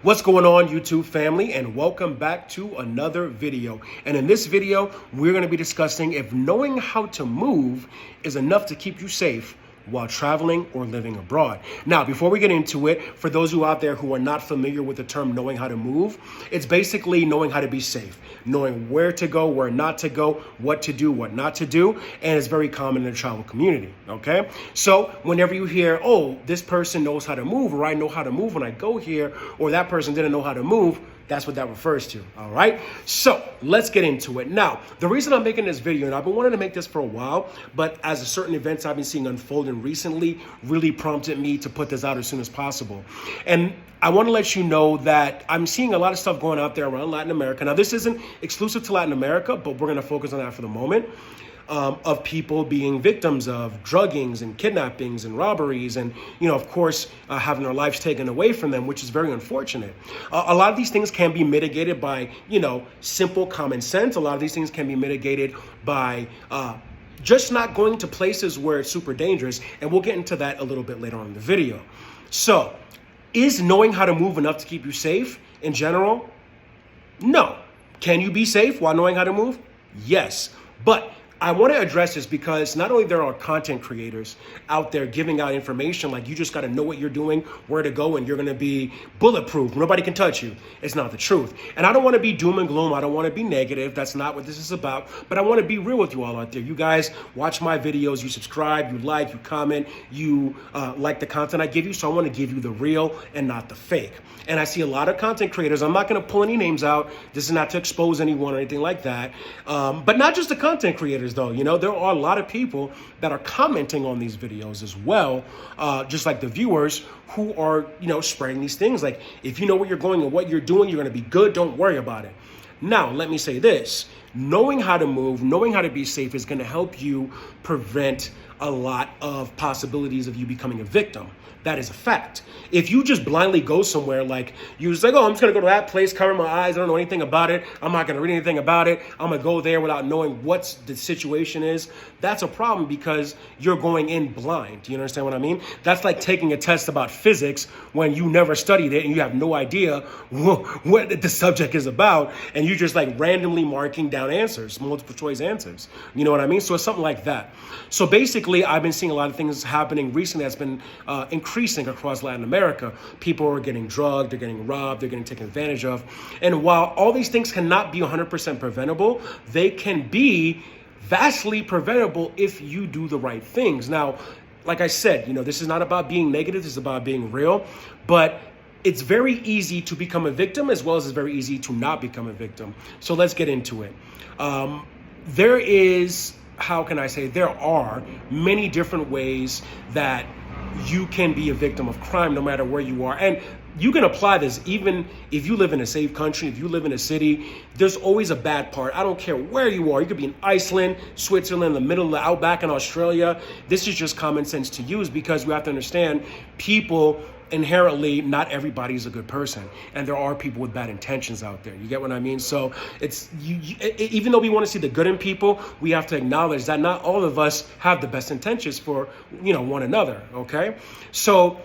What's going on, YouTube family, and welcome back to another video. And in this video, we're going to be discussing if knowing how to move is enough to keep you safe while traveling or living abroad. Now, before we get into it, for those of you out there who are not familiar with the term knowing how to move, it's basically knowing how to be safe, knowing where to go, where not to go, what to do, what not to do, and it's very common in the travel community, okay? So whenever you hear, oh, this person knows how to move, or I know how to move when I go here, or that person didn't know how to move, that's what that refers to, all right? So let's get into it. Now, the reason I'm making this video, and I've been wanting to make this for a while, but as a certain events I've been seeing unfolding recently really prompted me to put this out as soon as possible. And I want to let you know that I'm seeing a lot of stuff going out there around Latin America. Now, this isn't exclusive to Latin America, but we're going to focus on that for the moment. Of people being victims of druggings and kidnappings and robberies and, of course, having their lives taken away from them, which is very unfortunate. A lot of these things can be mitigated by, simple common sense. A lot of these things can be mitigated by just not going to places where it's super dangerous. And we'll get into that a little bit later on in the video. So, is knowing how to move enough to keep you safe in general? No. Can you be safe while knowing how to move? Yes. But I want to address this because not only there are content creators out there giving out information like you just got to know what you're doing, where to go, and you're going to be bulletproof. Nobody can touch you. It's not the truth. And I don't want to be doom and gloom. I don't want to be negative. That's not what this is about. But I want to be real with you all out there. You guys watch my videos. You subscribe. You like. You comment. You like the content I give you. So I want to give you the real and not the fake. And I see a lot of content creators. I'm not going to pull any names out. This is not to expose anyone or anything like that. But not just the content creators, though. There are a lot of people that are commenting on these videos as well, just like the viewers who are, spreading these things. Like, if you know where you're going and what you're doing, you're going to be good. Don't worry about it. Now, let me say this. Knowing how to move, knowing how to be safe is going to help you prevent a lot of possibilities of you becoming a victim. That is a fact. If you just blindly go somewhere, like you just like, oh, I'm just going to go to that place, cover my eyes, I don't know anything about it, I'm not going to read anything about it, I'm going to go there without knowing what the situation is, that's a problem because you're going in blind. Do you understand what I mean? That's like taking a test about physics when you never studied it and you have no idea what the subject is about, and you're just like randomly marking down answers, multiple choice answers. You know what I mean? So it's something like that. So basically, I've been seeing a lot of things happening recently that's been increasing across Latin America. People are getting drugged, they're getting robbed, they're getting taken advantage of. And while all these things cannot be 100% preventable, they can be vastly preventable if you do the right things. Now, like I said, this is not about being negative, this is about being real, but it's very easy to become a victim as well as it's very easy to not become a victim. So let's get into it. There are many different ways that you can be a victim of crime no matter where you are. And you can apply this even if you live in a safe country, if you live in a city, there's always a bad part. I don't care where you are. You could be in Iceland, Switzerland, the middle of the outback in Australia. This is just common sense to use because we have to understand people inherently, not everybody's a good person, and there are people with bad intentions out there. You get what I mean? So it's even though we want to see the good in people, we have to acknowledge that not all of us have the best intentions for one another. Okay, so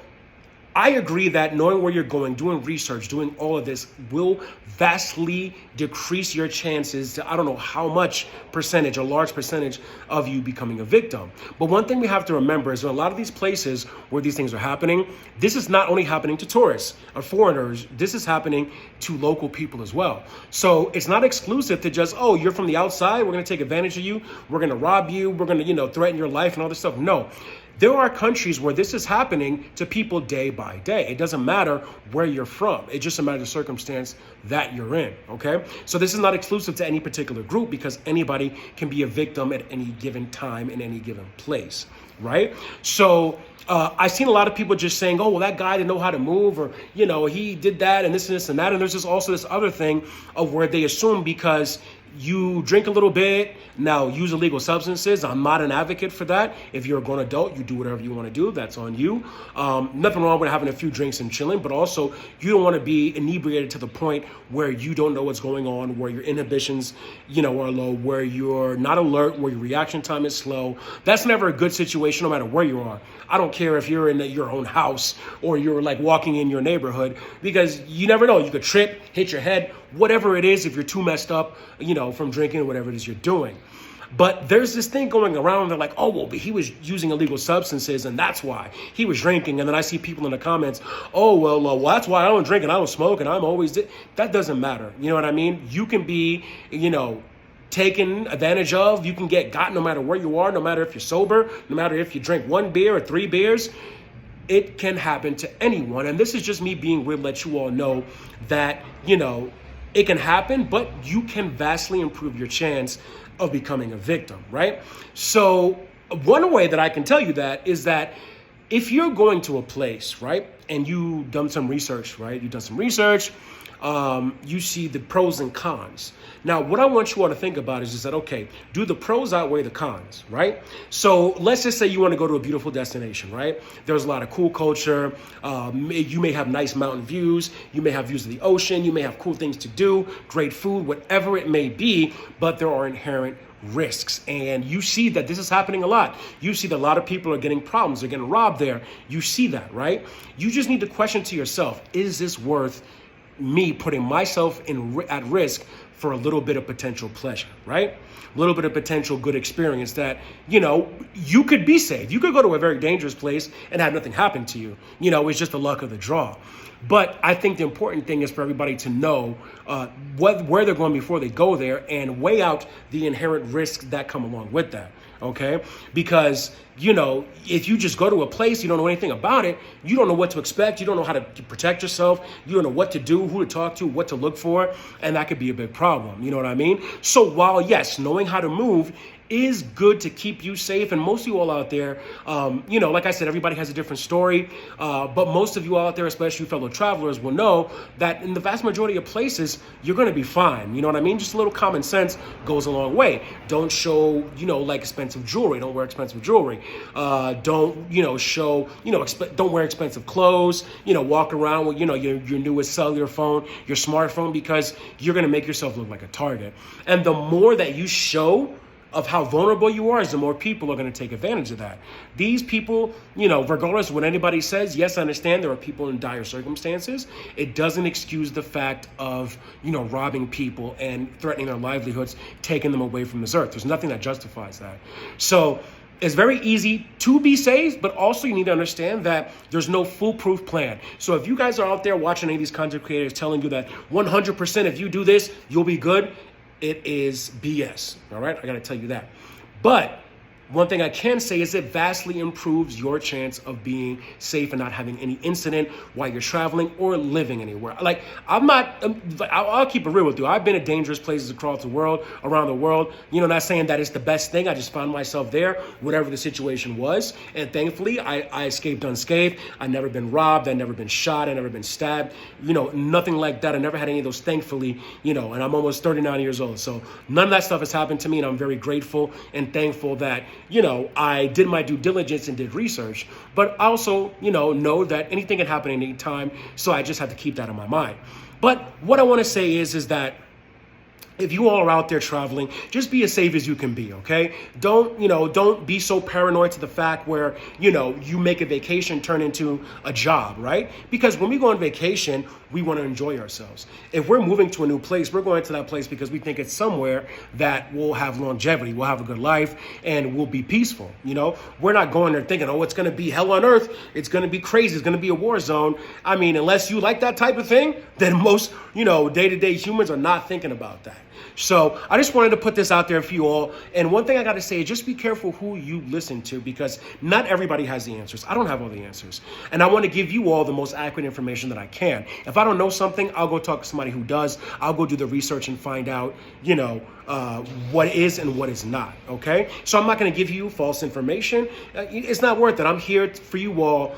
I agree that knowing where you're going, doing research, doing all of this will vastly decrease your chances to, I don't know how much percentage, a large percentage of you becoming a victim. But one thing we have to remember is that a lot of these places where these things are happening, this is not only happening to tourists or foreigners, this is happening to local people as well. So it's not exclusive to just, oh, you're from the outside, we're going to take advantage of you, we're going to rob you, we're going to, threaten your life and all this stuff. No. There are countries where this is happening to people day by day. It doesn't matter where you're from. It's just a matter of the circumstance that you're in, okay? So this is not exclusive to any particular group because anybody can be a victim at any given time in any given place, right? So I've seen a lot of people just saying, oh, well, that guy didn't know how to move, or, he did that and this and this and that. And there's just also this other thing of where they assume because You drink a little bit, now use illegal substances. I'm not an advocate for that. If you're a grown adult, you do whatever you want to do. That's on you. Nothing wrong with having a few drinks and chilling, but also you don't want to be inebriated to the point where you don't know what's going on, where your inhibitions, are low, where you're not alert, where your reaction time is slow. That's never a good situation, no matter where you are. I don't care if you're in your own house or you're like walking in your neighborhood, because you never know. You could trip, hit your head, whatever it is, if you're too messed up, from drinking, whatever it is you're doing. But there's this thing going around. They're like, oh, well, but he was using illegal substances and that's why he was drinking. And then I see people in the comments, oh, well, that's why I don't drink and I don't smoke and I'm always... That doesn't matter. You know what I mean? You can be, taken advantage of. You can get got no matter where you are, no matter if you're sober, no matter if you drink 1 beer or 3 beers. It can happen to anyone. And this is just me being real, let you all know that, it can happen, but you can vastly improve your chance of becoming a victim, right? So one way that I can tell you that is that if you're going to a place, right, and you've done some research, right? You've done some research, you see the pros and cons. Now, what I want you all to think about is that, okay, do the pros outweigh the cons, right? So let's just say you want to go to a beautiful destination, right? There's a lot of cool culture. You may have nice mountain views. You may have views of the ocean. You may have cool things to do, great food, whatever it may be, but there are inherent risks. And you see that this is happening a lot. You see that a lot of people are getting problems. They're getting robbed there. You see that, right? You just need to question to yourself, is this worth me putting myself at risk for a little bit of potential pleasure, right? A little bit of potential good experience that, you could be safe. You could go to a very dangerous place and have nothing happen to you. It's just the luck of the draw. But I think the important thing is for everybody to know where they're going before they go there and weigh out the inherent risks that come along with that. Okay? Because, if you just go to a place, you don't know anything about it, you don't know what to expect, you don't know how to protect yourself, you don't know what to do, who to talk to, what to look for, and that could be a big problem. You know what I mean? So while, yes, knowing how to move is good to keep you safe, and most of you all out there, like I said, everybody has a different story, but most of you all out there, especially fellow travelers, will know that in the vast majority of places, you're going to be fine. You know what I mean? Just a little common sense goes a long way. Don't show, like expensive jewelry. Don't wear expensive jewelry. Don't, show, don't wear expensive clothes. Walk around with, your newest cellular phone, your smartphone, because you're going to make yourself look like a target. And the more that you show of how vulnerable you are, is the more people are going to take advantage of that. These people, regardless of what anybody says, yes, I understand there are people in dire circumstances. It doesn't excuse the fact of, robbing people and threatening their livelihoods, taking them away from this earth. There's nothing that justifies that. So it's very easy to be safe, but also you need to understand that there's no foolproof plan. So if you guys are out there watching any of these content creators telling you that 100% if you do this, you'll be good, it is BS, all right? I got to tell you that. But one thing I can say is it vastly improves your chance of being safe and not having any incident while you're traveling or living anywhere. Like, I'll keep it real with you. I've been at dangerous places across the world, around the world. Not saying that it's the best thing. I just found myself there, whatever the situation was. And thankfully, I escaped unscathed. I've never been robbed. I've never been shot. I've never been stabbed. Nothing like that. I never had any of those, thankfully, and I'm almost 39 years old. So none of that stuff has happened to me, and I'm very grateful and thankful that, I did my due diligence and did research, but I also, know that anything can happen at any time. So I just have to keep that in my mind. But what I want to say is that if you all are out there traveling, just be as safe as you can be, okay? Don't be so paranoid to the fact where, you make a vacation turn into a job, right? Because when we go on vacation, we want to enjoy ourselves. If we're moving to a new place, we're going to that place because we think it's somewhere that will have longevity, we'll have a good life, and we'll be peaceful, We're not going there thinking, oh, it's going to be hell on earth. It's going to be crazy. It's going to be a war zone. I mean, unless you like that type of thing, then most, day-to-day humans are not thinking about that. So I just wanted to put this out there for you all. And one thing I got to say is just be careful who you listen to, because not everybody has the answers. I don't have all the answers. And I want to give you all the most accurate information that I can. If I don't know something, I'll go talk to somebody who does. I'll go do the research and find out, what is and what is not. Okay. So I'm not going to give you false information. It's not worth it. I'm here for you all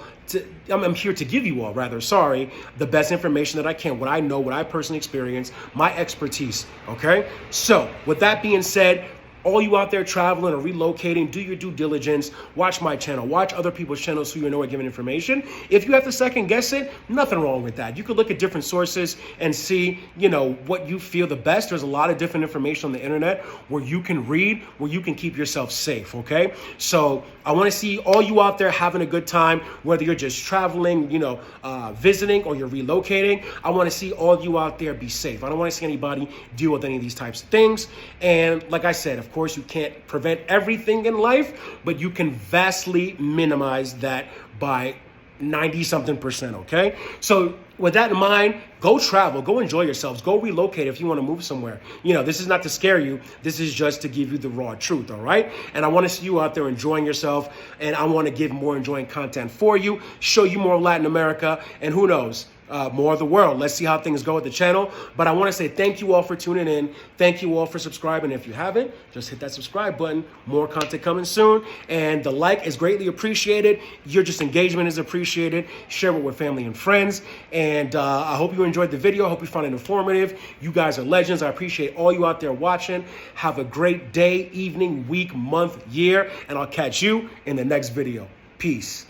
I'm here to give you all, the best information that I can, what I know, what I personally experience, my expertise, okay? So with that being said, all you out there traveling or relocating, do your due diligence. Watch my channel. Watch other people's channels so you know are giving information. If you have to second guess it, nothing wrong with that. You could look at different sources and see, what you feel the best. There's a lot of different information on the internet where you can read, where you can keep yourself safe, okay? So I want to see all you out there having a good time, whether you're just traveling, visiting, or you're relocating. I want to see all you out there be safe. I don't want to see anybody deal with any of these types of things. And like I said, of course, you can't prevent everything in life, but you can vastly minimize that by 90-something%, okay? So with that in mind, go travel, go enjoy yourselves, go relocate if you want to move somewhere. This is not to scare you. This is just to give you the raw truth, all right? And I want to see you out there enjoying yourself, and I want to give more enjoying content for you, show you more Latin America, and who knows, more of the world. Let's see how things go with the channel. But I want to say thank you all for tuning in. Thank you all for subscribing. If you haven't, just hit that subscribe button. More content coming soon. And the like is greatly appreciated. Your engagement is appreciated. Share it with family and friends. And I hope you enjoyed the video. I hope you found it informative. You guys are legends. I appreciate all you out there watching. Have a great day, evening, week, month, year. And I'll catch you in the next video. Peace.